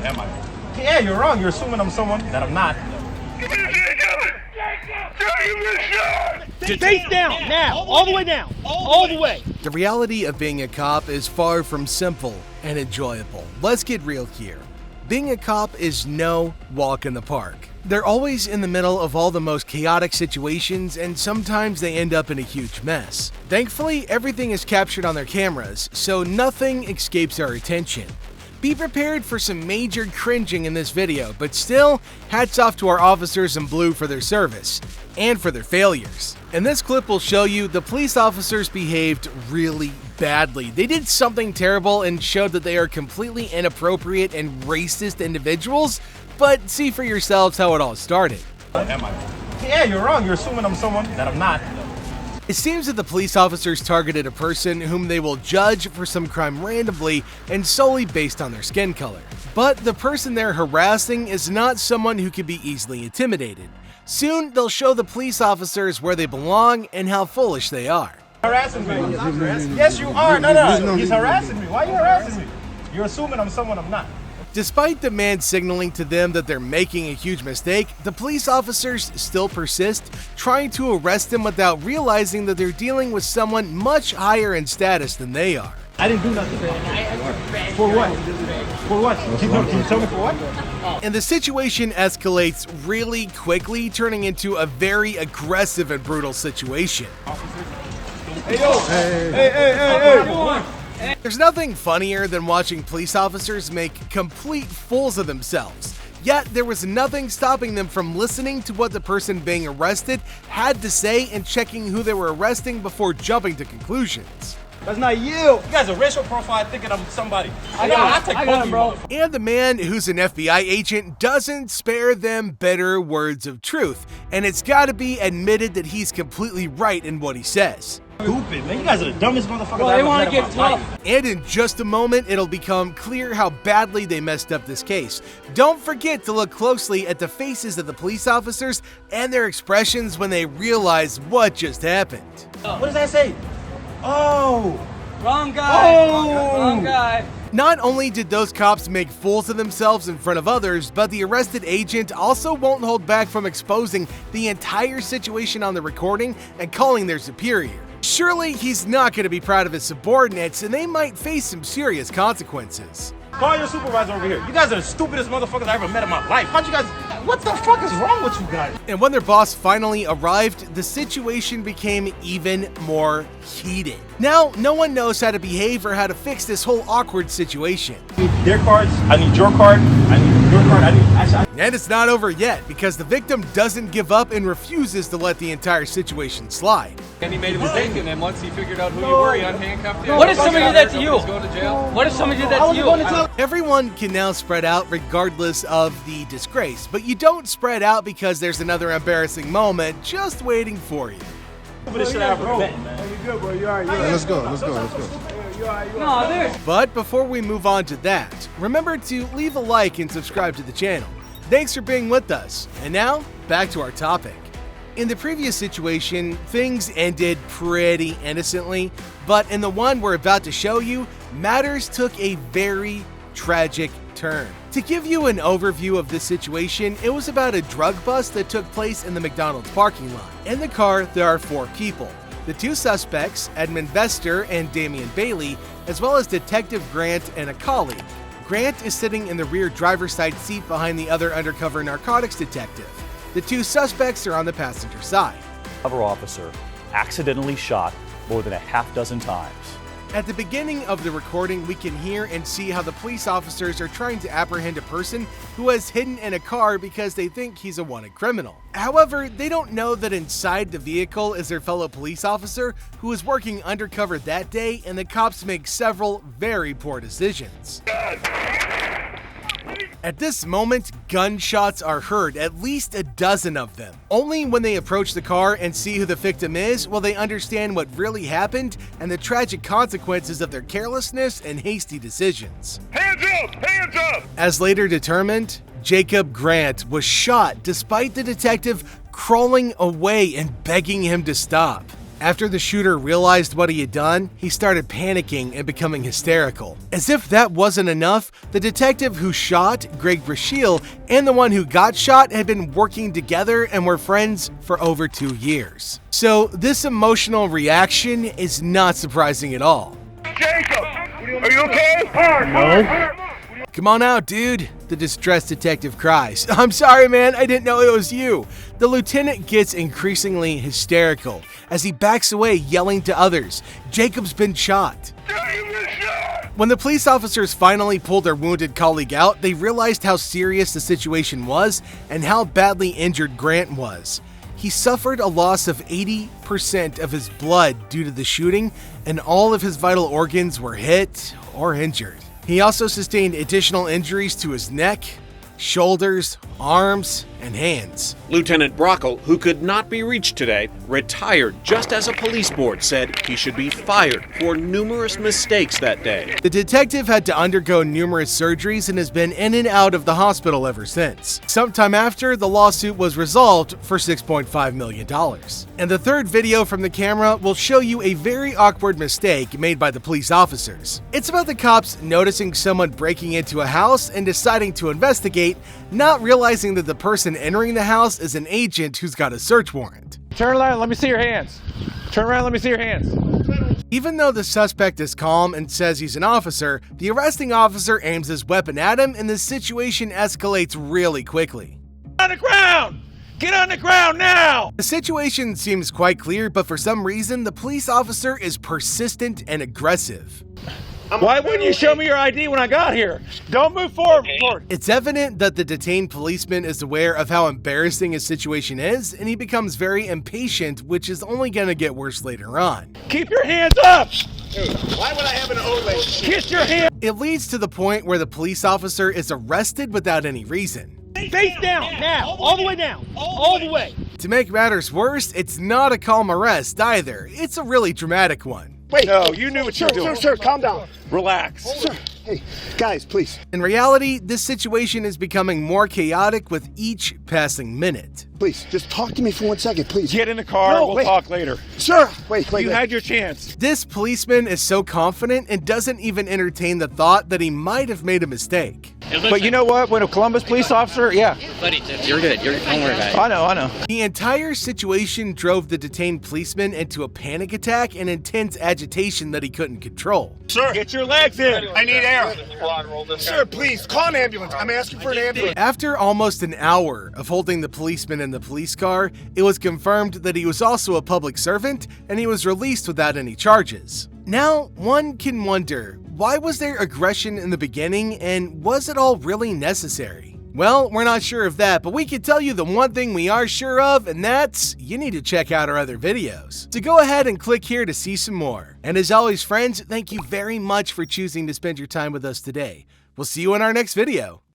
am I? Yeah, you're wrong. You're assuming I'm someone that I'm not. Face down, now, all the way down, all the way. The reality of being a cop is far from simple and enjoyable. Let's get real here. Being a cop is no walk in the park. They're always in the middle of all the most chaotic situations, and sometimes they end up in a huge mess. Thankfully, everything is captured on their cameras, so nothing escapes our attention. Be prepared for some major cringing in this video, but still, hats off to our officers in blue for their service, and for their failures. And this clip will show you the police officers behaved really badly. They did something terrible and showed that they are completely inappropriate and racist individuals, but see for yourselves how it all started. Am I? Yeah, you're wrong. You're assuming I'm someone that I'm not. It seems that the police officers targeted a person whom they will judge for some crime randomly and solely based on their skin color. But the person they're harassing is not someone who can be easily intimidated. Soon, they'll show the police officers where they belong and how foolish they are. Harassing me? Yes, you are. No. He's harassing me. Why are you harassing me? You're assuming I'm someone I'm not. Despite the man signaling to them that they're making a huge mistake, the police officers still persist, trying to arrest him without realizing that they're dealing with someone much higher in status than they are. I didn't do nothing. For what? For what? Can you tell me for what? And the situation escalates really quickly, turning into a very aggressive and brutal situation. Hey, yo! Hey! There's nothing funnier than watching police officers make complete fools of themselves. Yet there was nothing stopping them from listening to what the person being arrested had to say and checking who they were arresting before jumping to conclusions. That's not you! You guys are racial profile thinking I'm somebody. I got him, bro. And the man who's an FBI agent doesn't spare them bitter words of truth, and it's gotta be admitted that he's completely right in what he says. Stupid, man. You guys are the dumbest motherfuckers Well, I they ever want met to in get my tough. life. And in just a moment, it'll become clear how badly they messed up this case. Don't forget to look closely at the faces of the police officers and their expressions when they realize what just happened. What does that say? Oh! Wrong guy. Oh! Wrong guy. Not only did those cops make fools of themselves in front of others, but the arrested agent also won't hold back from exposing the entire situation on the recording and calling their superior. Surely he's not going to be proud of his subordinates, and they might face some serious consequences. Call your supervisor over here. You guys are the stupidest motherfuckers I ever met in my life. How'd you guys... What the fuck is wrong with you guys? And when their boss finally arrived, the situation became even more heated. Now, no one knows how to behave or how to fix this whole awkward situation. I need their cards. I need your card. I need your card. And it's not over yet, because the victim doesn't give up and refuses to let the entire situation slide. And he made a mistake, and then once he figured out who you were, he unhandcuffed you. What if somebody did that to you? He's going to jail. What if somebody did that to you? Everyone can now spread out regardless of the disgrace, but you don't spread out because there's another embarrassing moment just waiting for you. Stupidest shit I ever met, man. You good, bro? You alright? Let's go. No, there's. But before we move on to that, remember to leave a like and subscribe to the channel. Thanks for being with us. And now, back to our topic. In the previous situation, things ended pretty innocently, but in the one we're about to show you, matters took a very tragic turn. To give you an overview of this situation, it was about a drug bust that took place in the McDonald's parking lot. In the car, there are 4 people. The 2 suspects, Edmund Vester and Damian Bailey, as well as Detective Grant and a colleague. Grant is sitting in the rear driver's side seat behind the other undercover narcotics detective. The 2 suspects are on the passenger side. Another officer accidentally shot more than a half dozen times. At the beginning of the recording, we can hear and see how the police officers are trying to apprehend a person who has hidden in a car because they think he's a wanted criminal. However, they don't know that inside the vehicle is their fellow police officer who is working undercover that day, and the cops make several very poor decisions. At this moment, gunshots are heard, at least a dozen of them. Only when they approach the car and see who the victim is will they understand what really happened and the tragic consequences of their carelessness and hasty decisions. Hands up! Hands up! As later determined, Jacob Grant was shot despite the detective crawling away and begging him to stop. After the shooter realized what he had done, he started panicking and becoming hysterical. As if that wasn't enough, the detective who shot, Greg Brasheal, and the one who got shot had been working together and were friends for over 2 years. So this emotional reaction is not surprising at all. Jacob, are you okay? No. "Come on out, dude," the distressed detective cries. "I'm sorry, man, I didn't know it was you." The lieutenant gets increasingly hysterical as he backs away, yelling to others, "Jacob's been shot." When the police officers finally pulled their wounded colleague out, they realized how serious the situation was and how badly injured Grant was. He suffered a loss of 80% of his blood due to the shooting, and all of his vital organs were hit or injured. He also sustained additional injuries to his neck, shoulders, arms, and hands. Lieutenant Brockle, who could not be reached today, retired just as a police board said he should be fired for numerous mistakes that day. The detective had to undergo numerous surgeries and has been in and out of the hospital ever since. Sometime after, the lawsuit was resolved for $6.5 million. And the third video from the camera will show you a very awkward mistake made by the police officers. It's about the cops noticing someone breaking into a house and deciding to investigate, not realizing that the person entering the house is an agent who's got a search warrant. Turn around, let me see your hands. Turn around, let me see your hands. Even though the suspect is calm and says he's an officer, the arresting officer aims his weapon at him and the situation escalates really quickly. On the ground! Get on the ground now! The situation seems quite clear, but for some reason, the police officer is persistent and aggressive. Why wouldn't you show me your ID when I got here? Don't move forward. It's evident that the detained policeman is aware of how embarrassing his situation is, and he becomes very impatient, which is only going to get worse later on. Keep your hands up! Dude, why would I have an old lady? Kiss your hands! It leads to the point where the police officer is arrested without any reason. Face down, now! All the way down! All the way! To make matters worse, it's not a calm arrest either. It's a really dramatic one. Wait, No, you knew what you were doing. Sir, calm down. Relax. Sir, hey, guys, please. In reality, this situation is becoming more chaotic with each passing minute. Please, just talk to me for 1 second, please. Get in the car, No, we'll wait. talk later. Sir, wait. You had your chance. This policeman is so confident and doesn't even entertain the thought that he might have made a mistake. But you know what? When a Columbus police officer, yeah. Buddy, you're good. Don't worry about it. I know. The entire situation drove the detained policeman into a panic attack and intense agitation that he couldn't control. Sir, Get your legs in. I need air. Sir, please, call an ambulance. I'm asking for an ambulance. After almost an hour of holding the policeman in the police car, it was confirmed that he was also a public servant and he was released without any charges. Now, one can wonder, why was there aggression in the beginning and was it all really necessary? Well, we're not sure of that, but we can tell you the one thing we are sure of, and that's you need to check out our other videos. So go ahead and click here to see some more. And as always, friends, thank you very much for choosing to spend your time with us today. We'll see you in our next video.